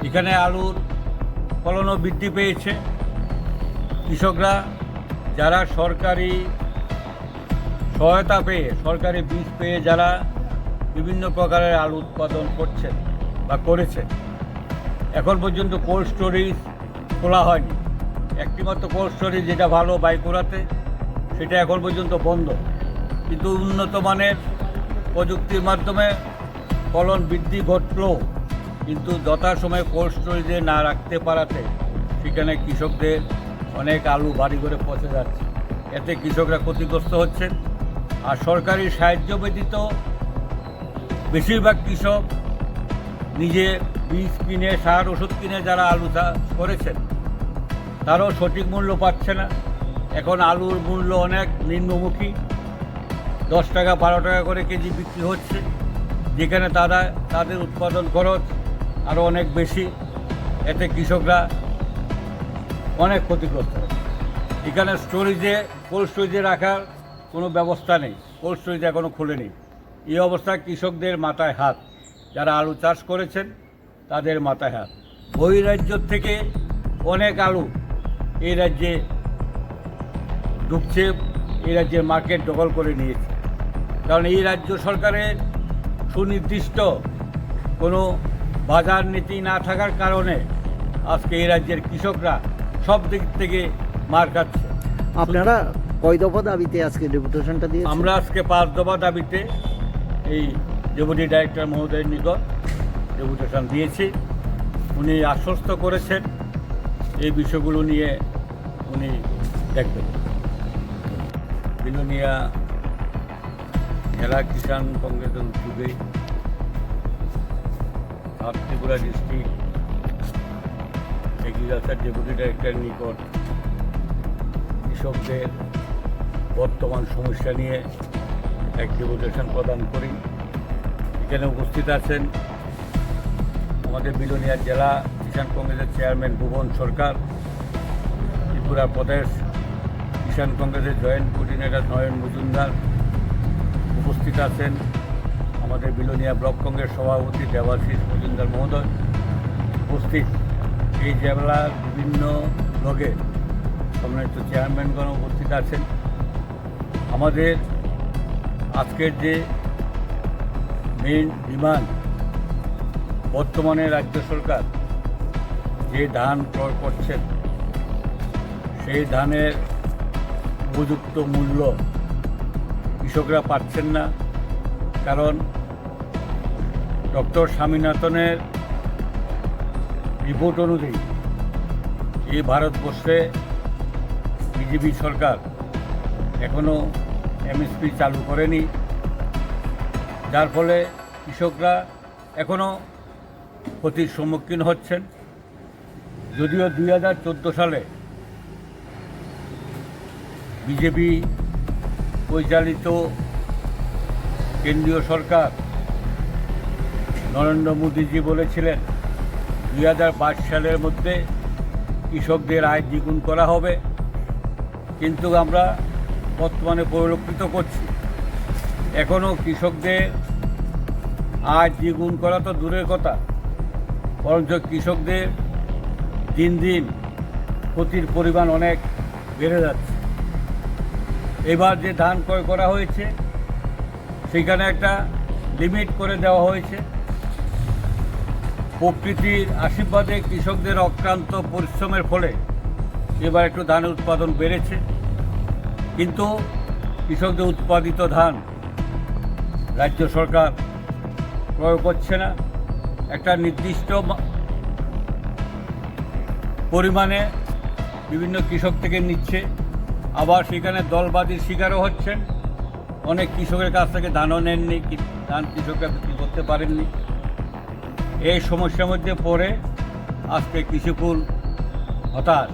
এখানে আলুর ফলনও বৃদ্ধি পেয়েছে। কৃষকরা যারা সরকারি সহায়তা পেয়ে, সরকারি বীজ পেয়ে যারা বিভিন্ন প্রকারের আলু উৎপাদন করছেন বা করেছে, এখন পর্যন্ত কোল্ড স্টোরেজ খোলা হয়নি। একটিমাত্র কোল্ড স্টোরেজ যেটা ভালো বাইকুড়াতে, সেটা এখন পর্যন্ত বন্ধ। কিন্তু উন্নত মানের প্রযুক্তির মাধ্যমে ফলন বৃদ্ধি ঘটলেও কিন্তু যথাসময়ে কোল্ড স্টোরেজে না রাখতে পারাতে সেখানে কৃষকদের অনেক আলু বাড়ি করে পচে যাচ্ছে। এতে কৃষকরা ক্ষতিগ্রস্ত হচ্ছেন। আর সরকারি সাহায্য ব্যতীত বেশিরভাগ কৃষক নিজে বীজ কিনে, সার ওষুধ কিনে যারা আলু চাষ করেছেন তারাও সঠিক মূল্য পাচ্ছে না। এখন আলুর মূল্য অনেক নিম্নমুখী, 10 টাকা 12 টাকা করে কেজি বিক্রি হচ্ছে, যেখানে তাদের উৎপাদন খরচ আরও অনেক বেশি। এতে কৃষকরা অনেক ক্ষতিগ্রস্ত হচ্ছে। এখানে কোল্ড স্টোরেজে রাখার কোনো ব্যবস্থা নেই, কোল্ড স্টোরেজ এখনও খোলেনি। এই অবস্থায় কৃষকদের মাথায় হাত, যারা আলু চাষ করেছেন তাদের মাথায় হাত। বহিরাজ্য থেকে অনেক আলু এই রাজ্যে ঢুকছে, এই রাজ্যের মার্কেট দখল করে নিয়েছে। কারণ এই রাজ্য সরকারের সুনির্দিষ্ট কোনো বাজার নীতি না থাকার কারণে আজকে এই রাজ্যের কৃষকরা সব দিক থেকে মার খাচ্ছে। আপনারা কয় দফা দাবিতে আজকে ডেপুটেশনটা দিয়েছেন? আমরা আজকে 5 দফা দাবিতে এই ডেপুটি ডাইরেক্টর মহোদয়ের নিকট ডেপুটেশন দিয়েছি। উনি আশ্বস্ত করেছেন এই বিষয়গুলো নিয়ে উনি দেখবেন। বিলোনিয়া জেলা কিষাণ কংগ্রেসের উদ্যোগে south Tripura district agriculture deputy ডাইরেক্টরের নিকট কৃষকদের বর্তমান সমস্যা নিয়ে এক ডেপুটেশন প্রদান করি। এখানে উপস্থিত আছেন আমাদের বিলোনিয়া জেলা কিষাণ কংগ্রেসের চেয়ারম্যান ভুবন সরকার, ত্রিপুরা প্রদেশ কিষাণ কংগ্রেসের জয়েন্ট কোঅর্ডিনেটর নয়ন মজুমদার, উপস্থিত আছেন আমাদের বিলোনিয়া ব্লক কংগ্রেস সভাপতি দেবাশিস মজুমদার মহোদয়, উপস্থিত এই জেলার বিভিন্ন ব্লকে সম্মানিত চেয়ারম্যানগণ উপস্থিত আছেন। আমাদের আজকের যে মেইন ডিমান্ড, বর্তমানে রাজ্য সরকার যে ধান ক্রয় করছেন সেই ধানের উপযুক্ত মূল্য কৃষকরা পাচ্ছেন না। কারণ ডক্টর স্বামীনাথনের রিপোর্ট অনুযায়ী এই ভারতবর্ষে বিজেপি সরকার এখনও এমএসপি চালু করেনি, যার ফলে কৃষকরা এখনও ক্ষতির সম্মুখীন হচ্ছেন। যদিও 2014 সালে বিজেপি পরিচালিত কেন্দ্রীয় সরকার নরেন্দ্র মোদীজি বলেছিলেন 2022 সালের মধ্যে কৃষকদের আয় দ্বিগুণ করা হবে, কিন্তু আমরা বর্তমানে পরিলক্ষিত করছি এখনও কৃষকদের আয় দ্বিগুণ করা তো দূরের কথা, বরঞ্চ কৃষকদের দিন দিন ক্ষতির পরিমাণ অনেক বেড়ে যাচ্ছে। এবার যে ধান ক্রয় করা হয়েছে সেখানে একটা লিমিট করে দেওয়া হয়েছে। প্রকৃতির আশীর্বাদে কৃষকদের অক্লান্ত পরিশ্রমের ফলে এবার একটু ধানের উৎপাদন বেড়েছে, কিন্তু কৃষকদের উৎপাদিত ধান রাজ্য সরকার ক্রয় করছে না। একটা নির্দিষ্ট পরিমাণে বিভিন্ন কৃষক থেকে নিচ্ছে, আবার সেখানে দলবাজির শিকারও হচ্ছেন। অনেক কৃষকের কাছ থেকে ধানও নেননি, ধান কৃষকরা বিক্রি করতে পারেননি। এই সমস্যার মধ্যে পড়ে আজকে কৃষিকুল হতাশ।